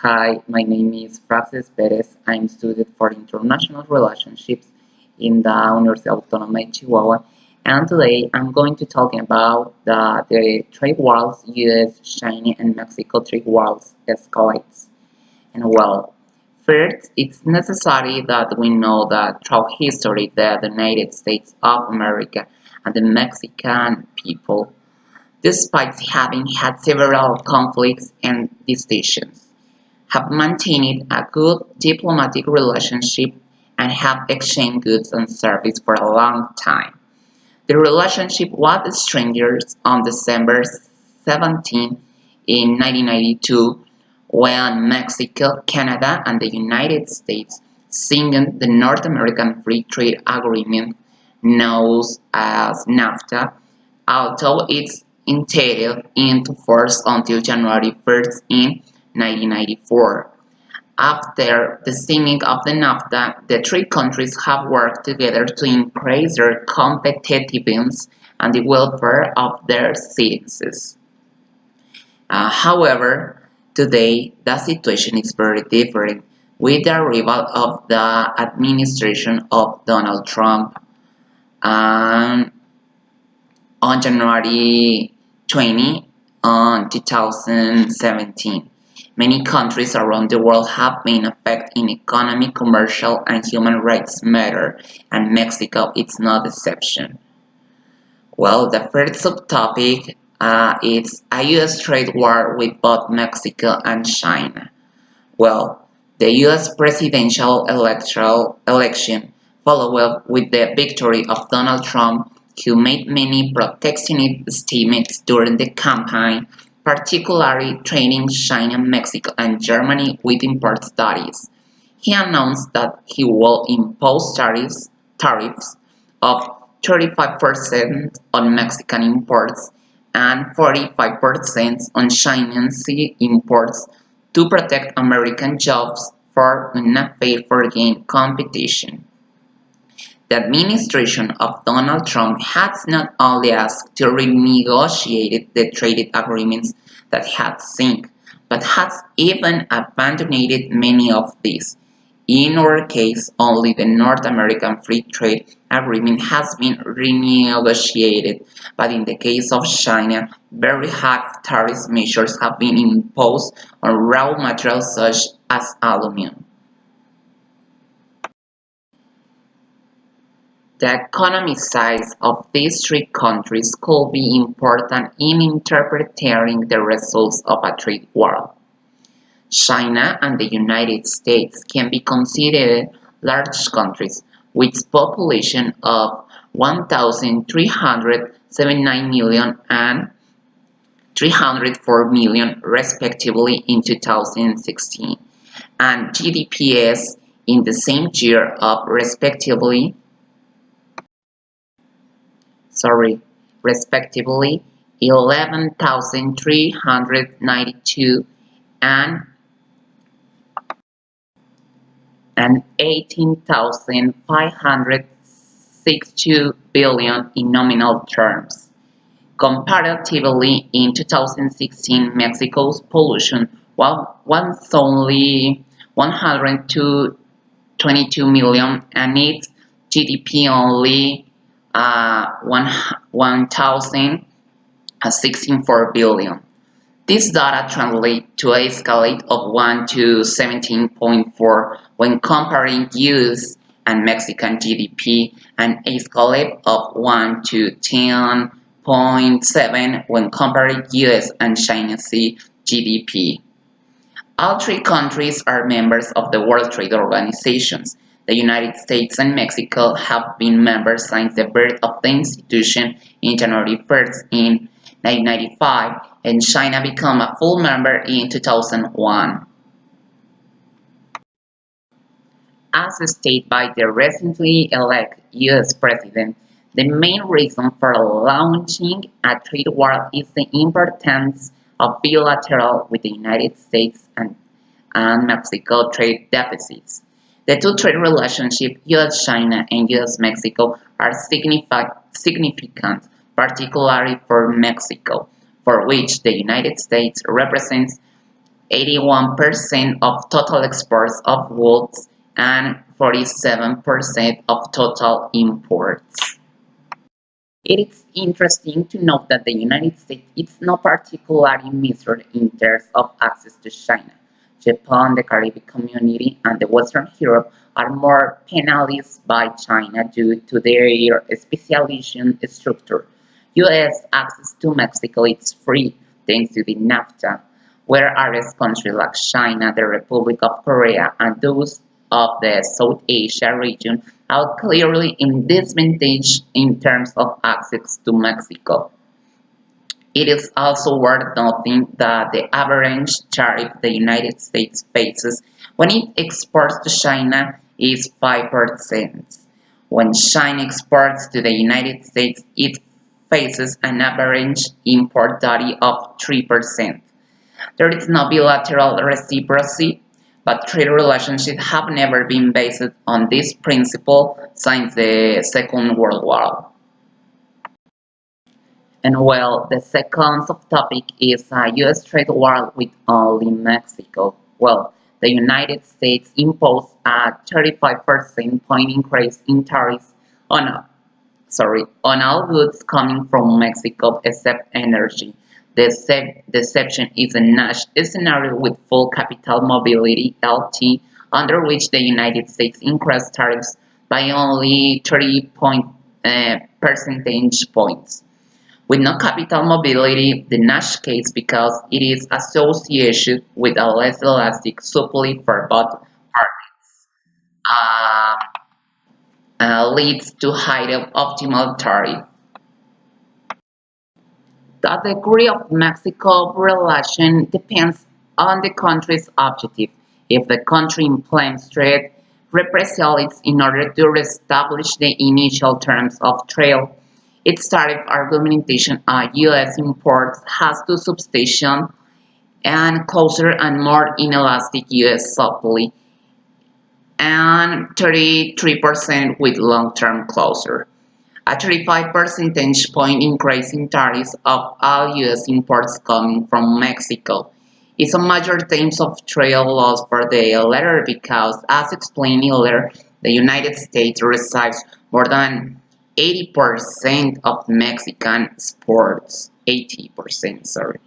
Hi, my name is Francis Perez. I'm student for international relationships in the University Autónoma de Chihuahua, and today I'm going to talk about the trade wars U.S., China, and Mexico trade wars escalates. And well, first, it's necessary that we know that throughout history the United States of America and the Mexican people, despite having had several conflicts and dissensions, have maintained a good diplomatic relationship and have exchanged goods and services for a long time. The relationship was strengthened on December 17 in 1992 when Mexico, Canada, and the United States signed the North American Free Trade Agreement known as NAFTA, although it's entered into force until January 1st in 1994. After the signing of the NAFTA, the three countries have worked together to increase their competitiveness and the welfare of their citizens. However, today the situation is very different with the arrival of the administration of Donald Trump um, on January 20, 2017. Many countries around the world have been affected in economic, commercial, and human rights matters, and Mexico is no exception. Well, the first subtopic is a U.S. trade war with both Mexico and China. Well, the U.S. presidential election followed up with the victory of Donald Trump, who made many protectionist statements during the campaign, particularly threatening China, Mexico, and Germany with import duties. He announced that he will impose tariffs of 35% on Mexican imports and 45% on Chinese imports to protect American jobs for unfair competition. The administration of Donald Trump has not only asked to renegotiate the trade agreements that had signed, but has even abandoned many of these. In our case, only the North American Free Trade Agreement has been renegotiated, but in the case of China, very high tariff measures have been imposed on raw materials such as aluminum. The economic size of these three countries could be important in interpreting the results of a trade war. China and the United States can be considered large countries with population of 1,379 million and 304 million respectively in 2016, and GDPs in the same year of respectively 11,392 and 18,562 billion in nominal terms. Comparatively, in 2016, Mexico's pollution was only 122 million and its GDP only 1,064 billion. This data translates to a scale of 1 to 17.4 when comparing US and Mexican GDP, and a scale of 1 to 10.7 when comparing US and China's GDP. All three countries are members of the World Trade Organization. The United States and Mexico have been members since the birth of the institution in January 1st in 1995, and China became a full member in 2001. As stated by the recently elected U.S. President, the main reason for launching a trade war is the importance of bilateral with the United States and Mexico trade deficits. The two trade relationships, U.S.-China and U.S.-Mexico, are significant, particularly for Mexico, for which the United States represents 81% of total exports of goods, and 47% of total imports. It is interesting to note that the United States is not particularly measured in terms of access to China. Japan, the Caribbean community, and the Western Europe are more penalized by China due to their specialization structure. U.S. access to Mexico is free thanks to the NAFTA, whereas countries like China, the Republic of Korea, and those of the South Asia region are clearly in disadvantage in terms of access to Mexico. It is also worth noting that the average tariff the United States faces when it exports to China is 5%. When China exports to the United States, it faces an average import duty of 3%. There is no bilateral reciprocity, but trade relationships have never been based on this principle since the Second World War. And well, the second subtopic is a U.S. trade war with only Mexico. Well, the United States imposed a 35% point increase in tariffs on on all goods coming from Mexico except energy. The exception is a Nash scenario with full capital mobility (LT), under which the United States increased tariffs by only 30 percentage points. With no capital mobility, the Nash case, because it is associated with a less elastic supply for both parties, uh, leads to higher optimal tariff. The degree of Mexico relation depends on the country's objective. If the country implements trade represalias in order to reestablish the initial terms of trade, its tariff argumentation on U.S. imports has to substantiate and closer and more inelastic U.S. supply, and 33% with long-term closure. A 35 percentage point increase in tariffs of all U.S. imports coming from Mexico is a major theme of trade loss for the latter because, as explained earlier, the United States receives more than 80% of Mexican exports. 80%, sorry.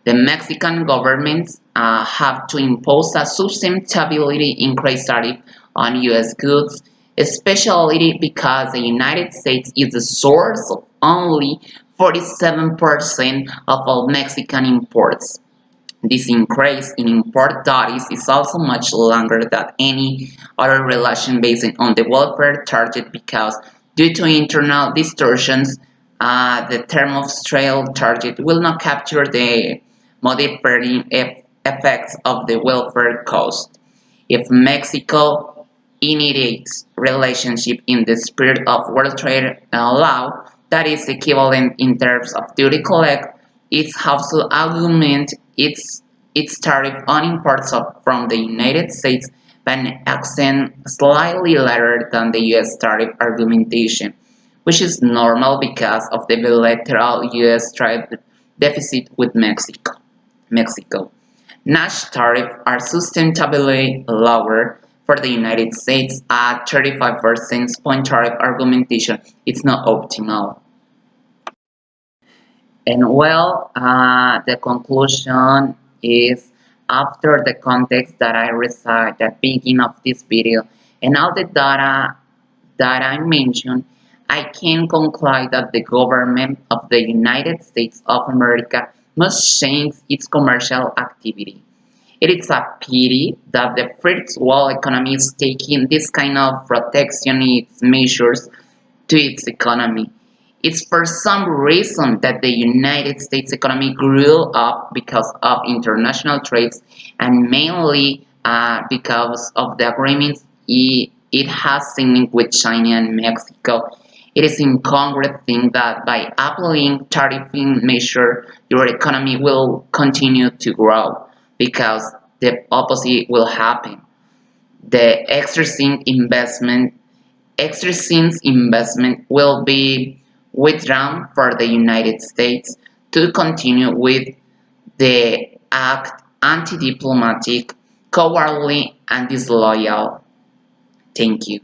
The Mexican government have to impose a sustainability increase tariff on U.S. goods, especially because the United States is the source of only 47% of all Mexican imports. This increase in import duties is also much longer than any other relation based on the welfare target because, due to internal distortions, the term of trade target will not capture the modifying effects of the welfare cost. If Mexico initiates relationship in the spirit of World Trade Law, that is equivalent in terms of duty collect, it has to augment its tariff on imports from the United States by an accent slightly later than the U.S. tariff argumentation, which is normal because of the bilateral U.S. trade deficit with Mexico. Nash tariffs are sustainably lower for the United States at 35% point tariff argumentation. It's not optimal. And well, the conclusion is after the context that I recite at the beginning of this video and all the data that I mentioned, I can conclude that the government of the United States of America must change its commercial activity. It is a pity that the first world economy is taking this kind of protectionist measures to its economy. It's for some reason that the United States economy grew up because of international trades and mainly because of the agreements it has signed with China and Mexico. It is incongruous to think that by applying tariffing measures, your economy will continue to grow because the opposite will happen. The extra investment will be withdrawn for the United States to continue with the act anti-diplomatic, cowardly, and disloyal. Thank you.